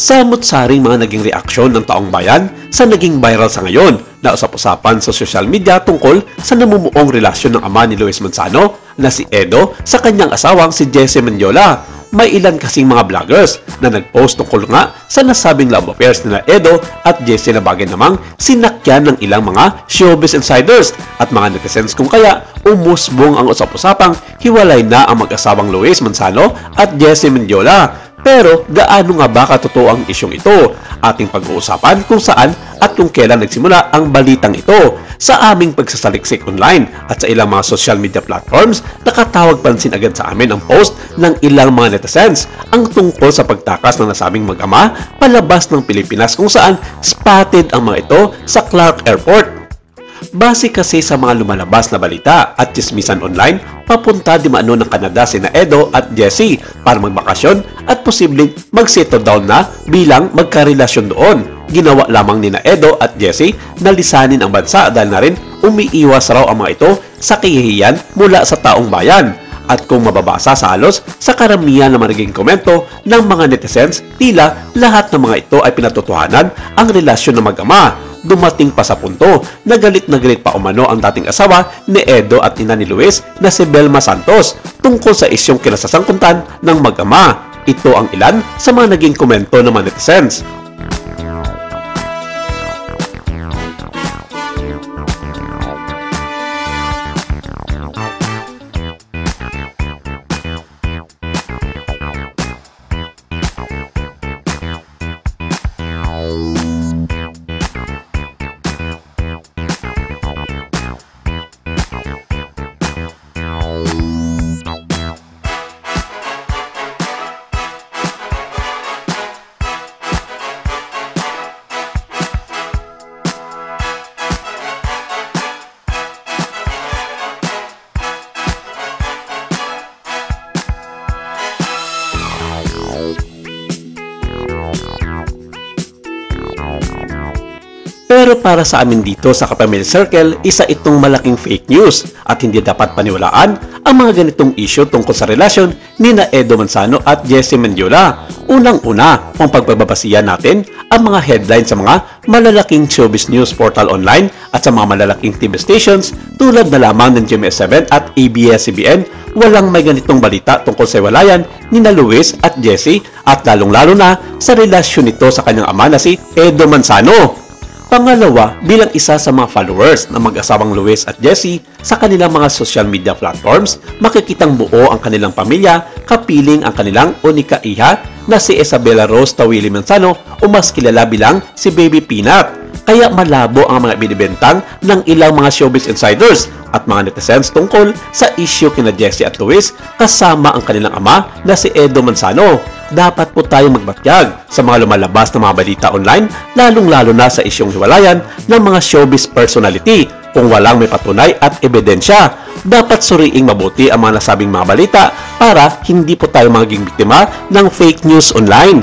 Samot-saring mga naging reaksyon ng taong bayan sa naging viral sa ngayon na usap-usapan sa social media tungkol sa namumuong relasyon ng ama ni Luis Manzano na si Edo sa kanyang asawang si Jessie Mendiola. May ilan kasing mga vloggers na nagpost tungkol nga sa nasabing love affairs nila Edo at Jessie na bagay namang sinakyan ng ilang mga showbiz insiders at mga netizens kung kaya umusbong ang usap-usapang hiwalay na ang mag-asawang Luis Manzano at Jessie Mendiola. Pero gaano nga ba katotoo ang isyong ito? Ating pag-uusapan kung saan at kung kailan nagsimula ang balitang ito. Sa aming pagsasaliksik online at sa ilang mga social media platforms, nakatawag pansin agad sa amin ang post ng ilang mga netizens ang tungkol sa pagtakas ng nasabing mag-ama palabas ng Pilipinas kung saan spotted ang mga ito sa Clark Airport. Base kasi sa mga lumalabas na balita at chismisan online, papunta di maano ng Canada sina Edo at Jessie para magbakasyon at posibleng mag-settle down na bilang magkarelasyon doon. Ginawa lamang ni na Edo at Jessie na lisanin ang bansa dahil na rin umiiwas raw ang mga ito sa kahihiyan mula sa taong bayan. At kung mababasa sa halos sa karamihan na magiging komento ng mga netizens, tila lahat ng mga ito ay pinatotohanan ang relasyon ng mag-ama. Dumating pa sa punto na galit pa umano ang dating asawa ni Edo at ina ni Luis na si Belma Santos tungkol sa isyong kinasasangkutan ng mag-ama. Ito ang ilan sa mga naging komento ng mga netizens. Pero para sa amin dito sa Kapamilya Circle, isa itong malaking fake news at hindi dapat paniwalaan ang mga ganitong issue tungkol sa relasyon ni na Edo Manzano at Jessie Mendiola. Unang-una, kung pagbabasihan natin ang mga headlines sa mga malalaking showbiz news portal online at sa mga malalaking TV stations tulad na lamang ng GMA7 at ABS-CBN, walang may ganitong balita tungkol sa hiwalayan ni na Luis at Jessie at lalong-lalo na sa relasyon nito sa kanyang ama na si Edo Manzano. Pangalawa, bilang isa sa mga followers ng mag-asawang Luis at Jessie sa kanilang mga social media platforms, makikitang buo ang kanilang pamilya, kapiling ang kanilang unika iha na si Isabela Rose Tawili Manzano o mas kilala bilang si Baby Peanut. Kaya malabo ang mga binibentang ng ilang mga showbiz insiders at mga netizens tungkol sa issue kina Jessie at Luis kasama ang kanilang ama na si Edo Manzano. Dapat po tayong magbatyag sa mga lumalabas na mga balita online, lalong-lalo na sa isyong hiwalayan ng mga showbiz personality kung walang may patunay at ebidensya. Dapat suriing mabuti ang mga nasabing mga balita para hindi po tayo maging biktima ng fake news online.